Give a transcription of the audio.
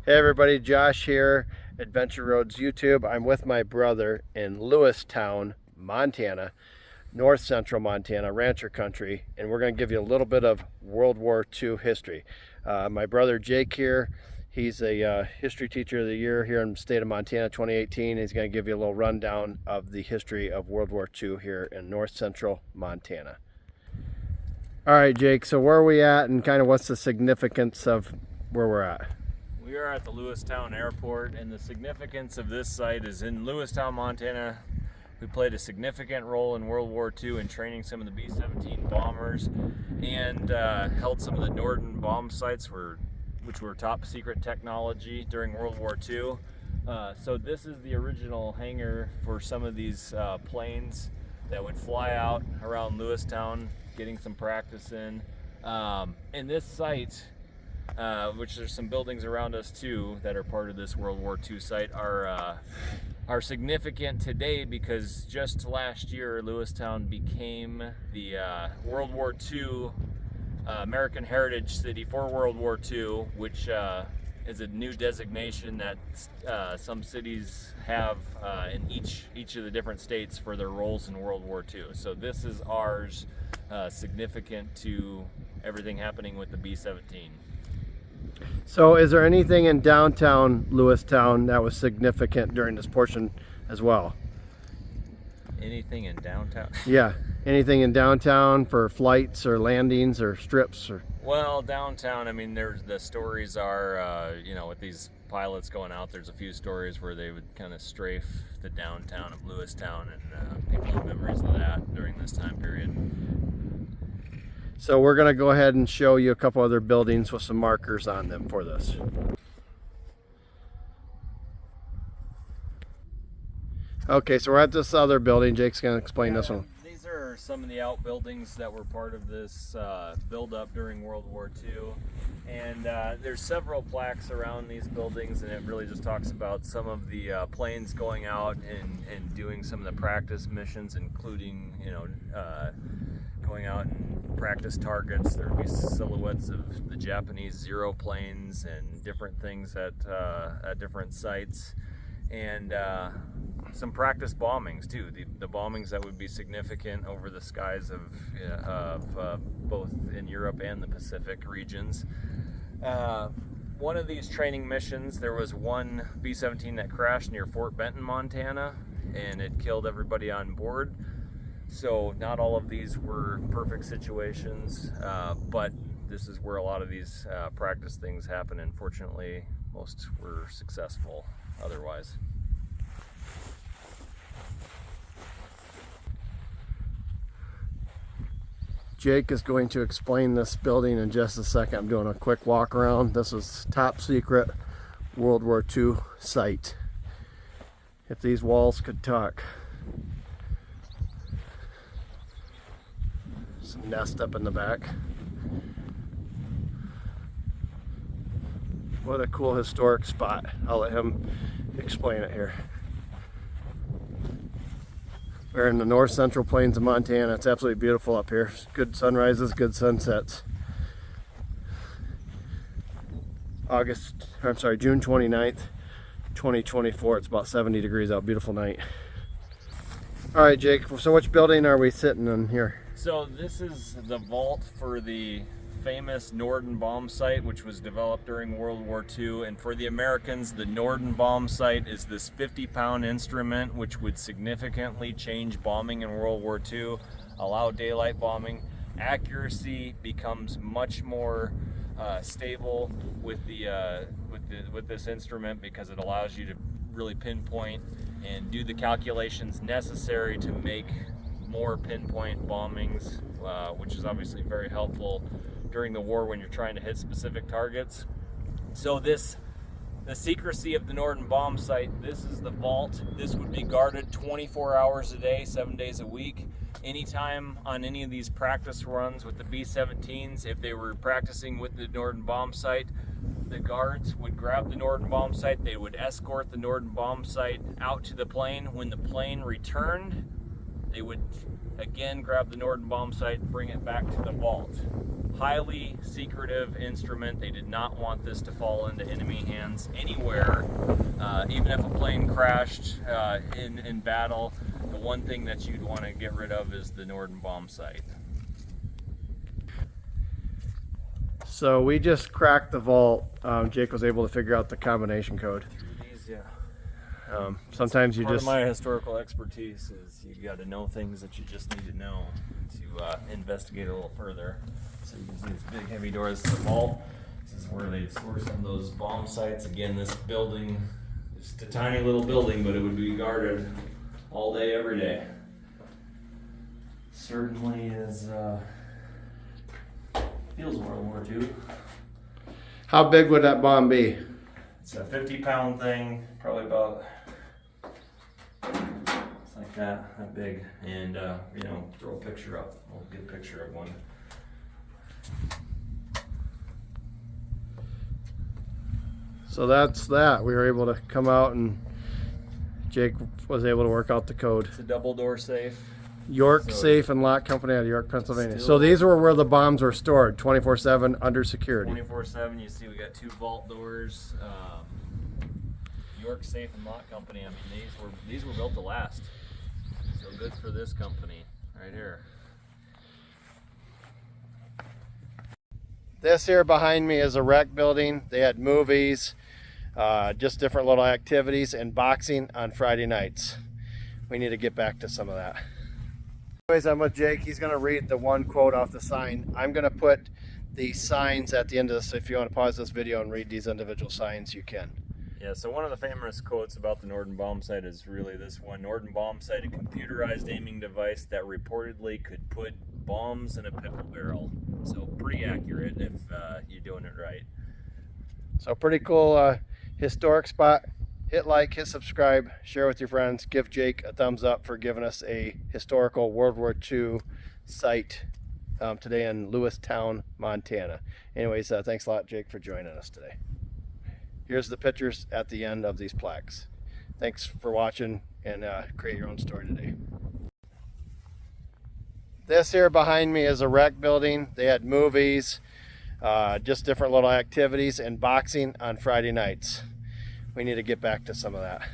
Hey everybody, Josh here, Adventurerhoades YouTube. I'm with my brother in Lewistown, Montana, north central Montana, rancher country, and we're going to give you a little bit of World War II history. My brother Jake here, he's a history teacher of the year here in the state of Montana 2018. He's going to give you a little rundown of the history of World War II here in north central Montana. All right, Jake, so where are we at and kind of what's the significance of where we're at? We are at the Lewistown Airport, and the significance of this site is in Lewistown, Montana. We played a significant role in World War II in training some of the B-17 bombers and held some of the Norden bomb sites, which were top secret technology during World War II. So this is the original hangar for some of these planes that would fly out around Lewistown, getting some practice in. And this site, which there's some buildings around us too that are part of this World War II site, are significant today because just last year Lewistown became the World War II American Heritage City for World War II, which is a new designation that some cities have in each of the different states for their roles in World War II. So this is ours, significant to everything happening with the B-17. So is there anything in downtown Lewistown that was significant during this portion as well? Anything in downtown? Yeah, anything in downtown for flights or landings or strips? Or Well, downtown, I mean, the stories are, with these pilots going out, there's a few stories where they would kind of strafe the downtown of Lewistown, and people have memories of that during this time period. So we're going to go ahead and show you a couple other buildings with some markers on them for this. Okay, so we're at this other building. Jake's going to explain this one. These are some of the outbuildings that were part of this build-up during World War II. And there's several plaques around these buildings, and it really just talks about some of the planes going out and doing some of the practice missions, including, going out and practice targets. There would be silhouettes of the Japanese Zero planes and different things at different sites, and some practice bombings too. The bombings that would be significant over the skies of both in Europe and the Pacific regions. One of these training missions, there was one B-17 that crashed near Fort Benton, Montana, and it killed everybody on board. So not all of these were perfect situations, but this is where a lot of these practice things happen, and fortunately most were successful otherwise. Jake is going to explain this building in just a second. I'm doing a quick walk around. This is top secret World War II site. If these walls could talk. Some nest up in the back. What a cool historic spot. I'll let him explain it here. We're in the north central plains of Montana. It's absolutely beautiful up here. Good sunrises, good sunsets. June 29th, 2024. It's about 70 degrees out. Beautiful night. All right, Jake, so which building are we sitting in here? So this is the vault for the famous Norden bomb site, which was developed during World War II. And for the Americans, the Norden bomb site is this 50-pound instrument which would significantly change bombing in World War II, allow daylight bombing. Accuracy becomes much more stable with this instrument because it allows you to really pinpoint and do the calculations necessary to make more pinpoint bombings, which is obviously very helpful during the war when you're trying to hit specific targets. So the secrecy of the Norden bomb site, this is the vault. This would be guarded 24 hours a day, 7 days a week. Anytime on any of these practice runs with the B-17s, if they were practicing with the Norden bomb site, the guards would grab the Norden bomb site, they would escort the Norden bomb site out to the plane. When the plane returned, they would again grab the Norden bomb site, bring it back to the vault. highly secretive instrument. They did not want this to fall into enemy hands anywhere. Even if a plane crashed in battle, the one thing that you'd want to get rid of is the Norden bomb sight. So we just cracked the vault. Jake was able to figure out the combination code. These, yeah. Sometimes you Part just... of my historical expertise is you got to know things that you just need to know to investigate a little further. So you can see this big heavy door. This is the vault. This is where they'd store some of those bomb sites. Again, this building, just a tiny little building, but it would be guarded all day, every day. Certainly is, feels World War II. How big would that bomb be? It's a 50-pound thing, probably about, it's like that big. And, you know, throw a picture up. We'll get a picture of one. So that's that. We were able to come out and Jake was able to work out the code. It's a double door safe. York So Safe and Lock Company out of York, Pennsylvania. So Still- these were where the bombs were stored, 24/7 under security. 24/7. You see, we got 2 vault doors. York Safe and Lock Company. I mean, these were built to last. So good for this company right here. This here behind me is a rec building. They had movies, just different little activities, and boxing on Friday nights. We need to get back to some of that. Anyways, I'm with Jake. He's going to read the one quote off the sign. I'm going to put the signs at the end of this. If you want to pause this video and read these individual signs, you can. Yeah, so one of the famous quotes about the Norden bomb sight is really this one. Norden bomb sight, a computerized aiming device that reportedly could put bombs in a pickle barrel. So pretty accurate if you're doing it right. So pretty cool historic spot. Hit like, hit subscribe, share with your friends. Give Jake a thumbs up for giving us a historical World War II site today in Lewistown, Montana. Anyways, thanks a lot, Jake, for joining us today. Here's the pictures at the end of these plaques. Thanks for watching, and create your own story today. This here behind me is a rec building. They had movies, just different little activities, and boxing on Friday nights. We need to get back to some of that.